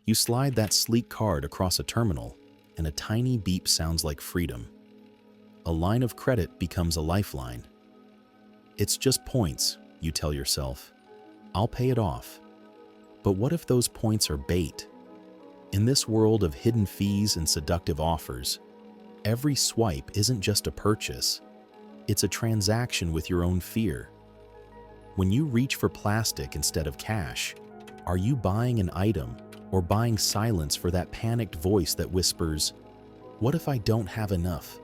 You slide that sleek card across a terminal, and a tiny beep sounds like freedom. A line of credit becomes a lifeline. It's just points, you tell yourself. I'll pay it off. But what if those points are bait? In this world of hidden fees and seductive offers, every swipe isn't just a purchase. It's a transaction with your own fear. When you reach for plastic instead of cash, are you buying an item or buying silence for that panicked voice that whispers, "What if I don't have enough?"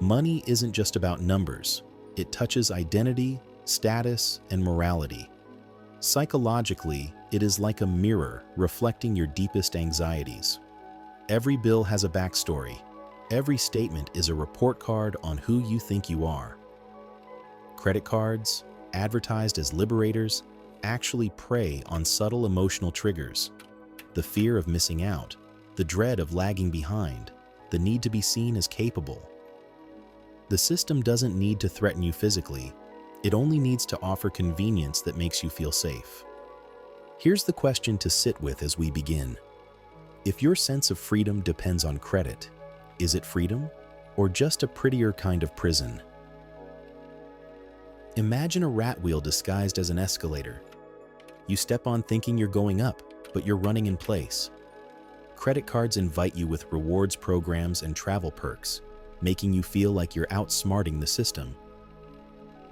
Money isn't just about numbers. It touches identity, status, and morality. Psychologically, it is like a mirror reflecting your deepest anxieties. Every bill has a backstory. Every statement is a report card on who you think you are. Credit cards, advertised as liberators, actually prey on subtle emotional triggers. The fear of missing out, the dread of lagging behind, the need to be seen as capable. The system doesn't need to threaten you physically. It only needs to offer convenience that makes you feel safe. Here's the question to sit with as we begin. If your sense of freedom depends on credit, is it freedom or just a prettier kind of prison? Imagine a rat wheel disguised as an escalator. You step on thinking you're going up, but you're running in place. Credit cards invite you with rewards programs and travel perks, making you feel like you're outsmarting the system.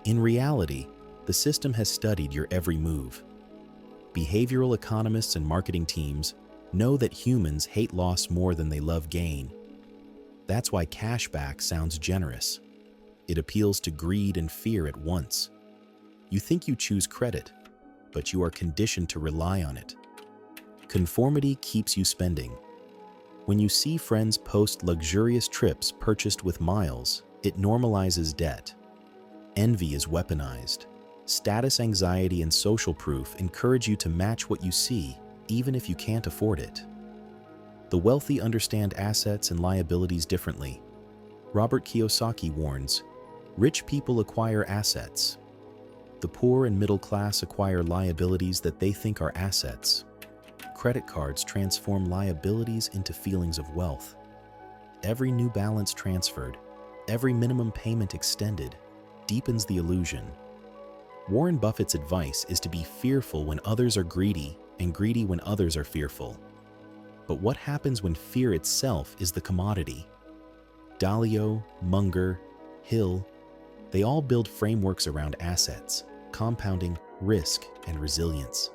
In reality, the system has studied your every move. Behavioral economists and marketing teams know that humans hate loss more than they love gain. That's why cashback sounds generous. It appeals to greed and fear at once. You think you choose credit, but you are conditioned to rely on it. Conformity keeps you spending. When you see friends post luxurious trips purchased with miles, it normalizes debt. Envy is weaponized. Status anxiety and social proof encourage you to match what you see, even if you can't afford it. The wealthy understand assets and liabilities differently. Robert Kiyosaki warns, rich people acquire assets. The poor and middle class acquire liabilities that they think are assets. Credit cards transform liabilities into feelings of wealth. Every new balance transferred, every minimum payment extended, deepens the illusion. Warren Buffett's advice is to be fearful when others are greedy and greedy when others are fearful. But what happens when fear itself is the commodity? Dalio, Munger, Hill, they all build frameworks around assets, compounding, risk, and resilience.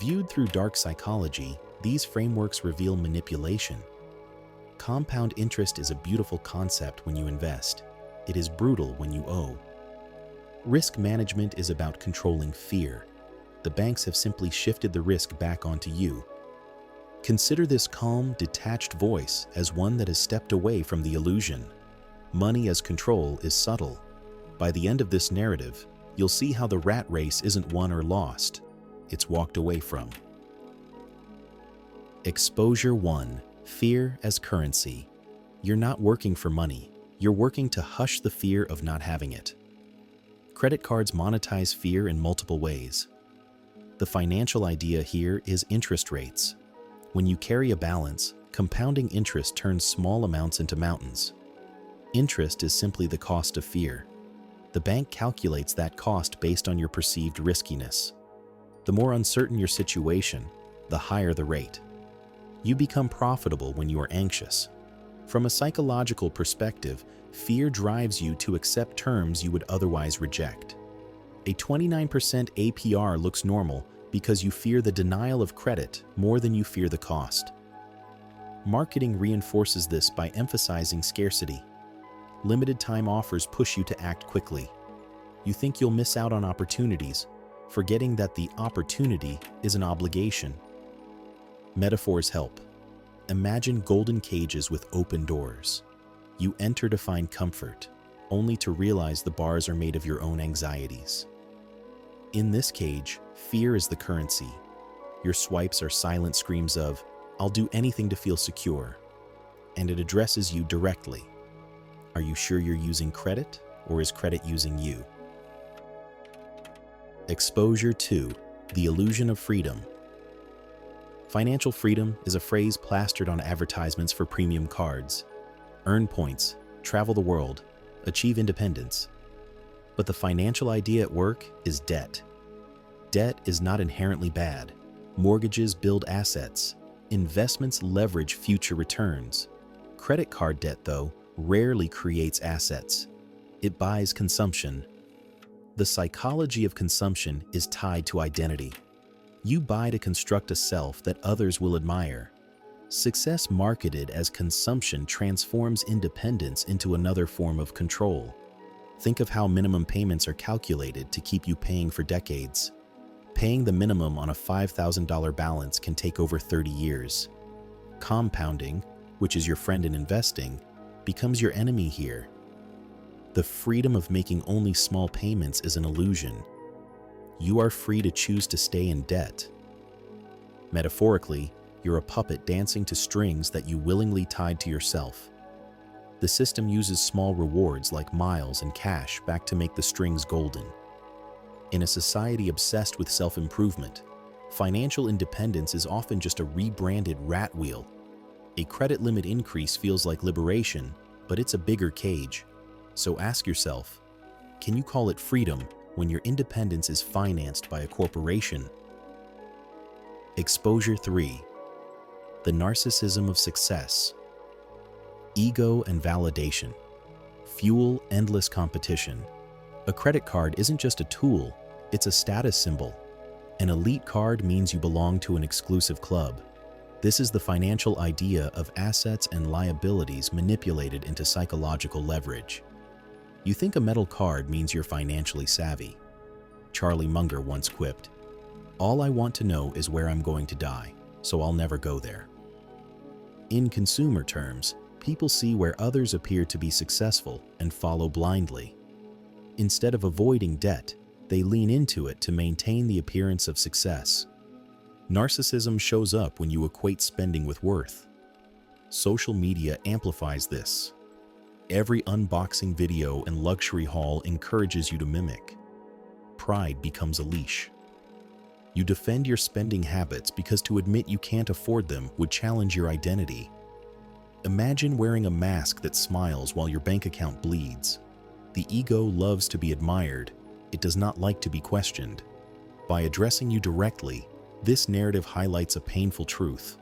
Viewed through dark psychology, these frameworks reveal manipulation. Compound interest is a beautiful concept when you invest. It is brutal when you owe. Risk management is about controlling fear. The banks have simply shifted the risk back onto you. Consider this calm, detached voice as one that has stepped away from the illusion. Money as control is subtle. By the end of this narrative, you'll see how the rat race isn't won or lost. It's walked away from. Exposure 1. Fear as currency. You're not working for money. You're working to hush the fear of not having it. Credit cards monetize fear in multiple ways. The financial idea here is interest rates. When you carry a balance, compounding interest turns small amounts into mountains. Interest is simply the cost of fear. The bank calculates that cost based on your perceived riskiness. The more uncertain your situation, the higher the rate. You become profitable when you are anxious. From a psychological perspective, fear drives you to accept terms you would otherwise reject. A 29% APR looks normal because you fear the denial of credit more than you fear the cost. Marketing reinforces this by emphasizing scarcity. Limited time offers push you to act quickly. You think you'll miss out on opportunities, forgetting that the opportunity is an obligation. Metaphors help. Imagine golden cages with open doors. You enter to find comfort, only to realize the bars are made of your own anxieties. In this cage, fear is the currency. Your swipes are silent screams of, "I'll do anything to feel secure," and it addresses you directly. Are you sure you're using credit, or is credit using you? Exposure 2. The illusion of freedom. Financial freedom is a phrase plastered on advertisements for premium cards. Earn points, travel the world, achieve independence. But the financial idea at work is debt. Debt is not inherently bad. Mortgages build assets. Investments leverage future returns. Credit card debt, though, rarely creates assets. It buys consumption. The psychology of consumption is tied to identity. You buy to construct a self that others will admire. Success marketed as consumption transforms independence into another form of control. Think of how minimum payments are calculated to keep you paying for decades. Paying the minimum on a $5,000 balance can take over 30 years. Compounding, which is your friend in investing, becomes your enemy here. The freedom of making only small payments is an illusion. You are free to choose to stay in debt. Metaphorically, you're a puppet dancing to strings that you willingly tied to yourself. The system uses small rewards like miles and cash back to make the strings golden. In a society obsessed with self-improvement, financial independence is often just a rebranded rat wheel. A credit limit increase feels like liberation, but it's a bigger cage. So ask yourself, can you call it freedom when your independence is financed by a corporation? Exposure 3. The narcissism of success. Ego and validation fuel endless competition. A credit card isn't just a tool, it's a status symbol. An elite card means you belong to an exclusive club. This is the financial idea of assets and liabilities manipulated into psychological leverage. You think a metal card means you're financially savvy. Charlie Munger once quipped, "All I want to know is where I'm going to die, so I'll never go there." In consumer terms, people see where others appear to be successful and follow blindly. Instead of avoiding debt, they lean into it to maintain the appearance of success. Narcissism shows up when you equate spending with worth. Social media amplifies this. Every unboxing video and luxury haul encourages you to mimic. Pride becomes a leash. You defend your spending habits because to admit you can't afford them would challenge your identity. Imagine wearing a mask that smiles while your bank account bleeds. The ego loves to be admired. It does not like to be questioned. By addressing you directly, this narrative highlights a painful truth.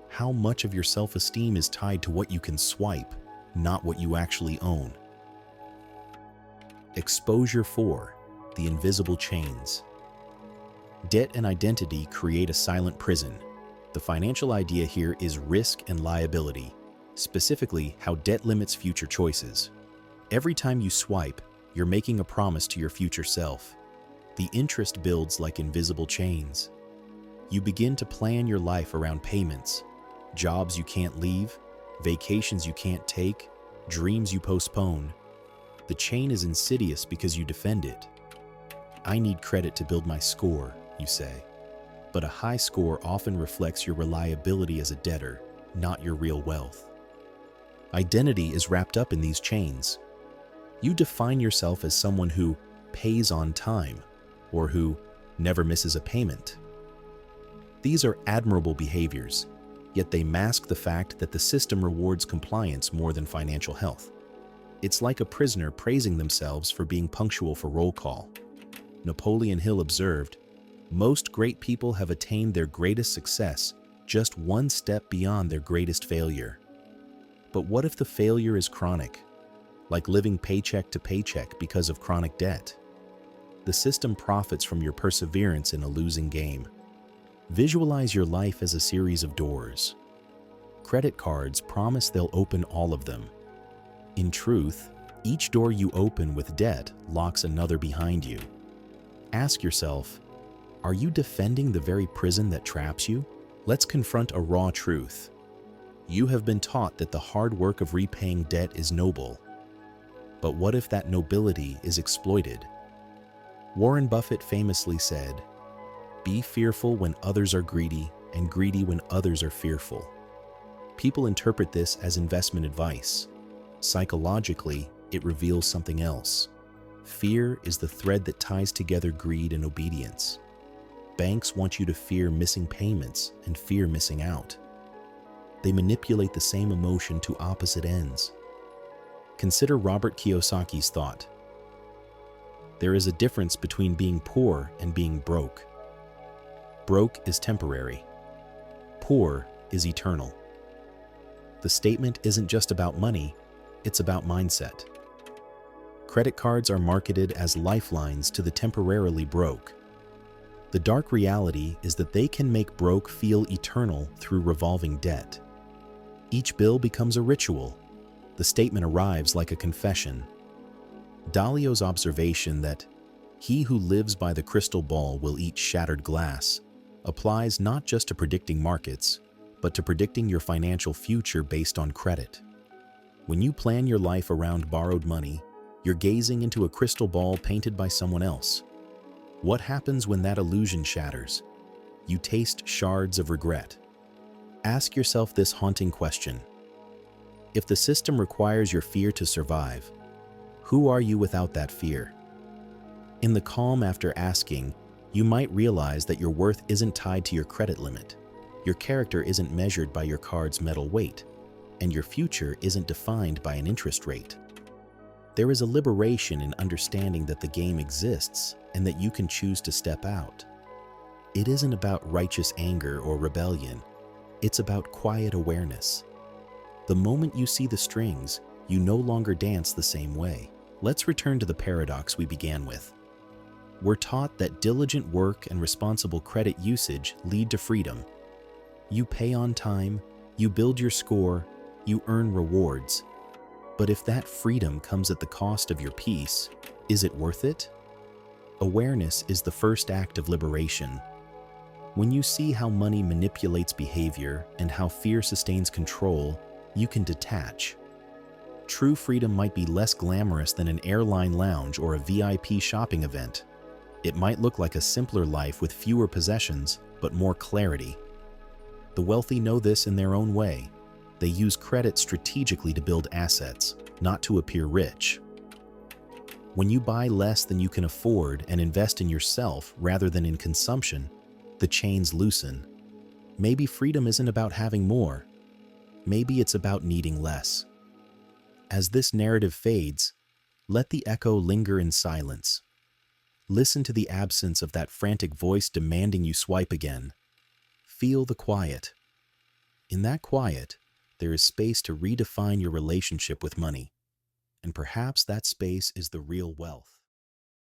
How much of your self-esteem is tied to what you can swipe, not what you actually own? Exposure 4. The invisible chains. Debt and identity create a silent prison. The financial idea here is risk and liability, specifically how debt limits future choices. Every time you swipe, you're making a promise to your future self. The interest builds like invisible chains. You begin to plan your life around payments, jobs you can't leave, vacations you can't take, dreams you postpone. The chain is insidious because you defend it. I need credit to build my score, you say. But a high score often reflects your reliability as a debtor, not your real wealth. Identity is wrapped up in these chains. You define yourself as someone who pays on time or who never misses a payment. These are admirable behaviors, yet they mask the fact that the system rewards compliance more than financial health. It's like a prisoner praising themselves for being punctual for roll call. Napoleon Hill observed, "Most great people have attained their greatest success just one step beyond their greatest failure." But what if the failure is chronic, like living paycheck to paycheck because of chronic debt? The system profits from your perseverance in a losing game. Visualize your life as a series of doors. Credit cards promise they'll open all of them. In truth, each door you open with debt locks another behind you. Ask yourself, are you defending the very prison that traps you? Let's confront a raw truth. You have been taught that the hard work of repaying debt is noble. But what if that nobility is exploited? Warren Buffett famously said, "Be fearful when others are greedy, and greedy when others are fearful." People interpret this as investment advice. Psychologically, it reveals something else. Fear is the thread that ties together greed and obedience. Banks want you to fear missing payments and fear missing out. They manipulate the same emotion to opposite ends. Consider Robert Kiyosaki's thought. There is a difference between being poor and being broke. Broke is temporary. Poor is eternal. The statement isn't just about money, it's about mindset. Credit cards are marketed as lifelines to the temporarily broke. The dark reality is that they can make broke feel eternal through revolving debt. Each bill becomes a ritual. The statement arrives like a confession. Dalio's observation that "he who lives by the crystal ball will eat shattered glass" applies not just to predicting markets, but to predicting your financial future based on credit. When you plan your life around borrowed money, you're gazing into a crystal ball painted by someone else. What happens when that illusion shatters? You taste shards of regret. Ask yourself this haunting question. If the system requires your fear to survive, who are you without that fear? In the calm after asking, you might realize that your worth isn't tied to your credit limit, your character isn't measured by your card's metal weight, and your future isn't defined by an interest rate. There is a liberation in understanding that the game exists and that you can choose to step out. It isn't about righteous anger or rebellion. It's about quiet awareness. The moment you see the strings, you no longer dance the same way. Let's return to the paradox we began with. We're taught that diligent work and responsible credit usage lead to freedom. You pay on time, you build your score, you earn rewards. But if that freedom comes at the cost of your peace, is it worth it? Awareness is the first act of liberation. When you see how money manipulates behavior and how fear sustains control, you can detach. True freedom might be less glamorous than an airline lounge or a VIP shopping event. It might look like a simpler life with fewer possessions, but more clarity. The wealthy know this in their own way. They use credit strategically to build assets, not to appear rich. When you buy less than you can afford and invest in yourself rather than in consumption, the chains loosen. Maybe freedom isn't about having more. Maybe it's about needing less. As this narrative fades, let the echo linger in silence. Listen to the absence of that frantic voice demanding you swipe again. Feel the quiet. In that quiet, there is space to redefine your relationship with money. And perhaps that space is the real wealth.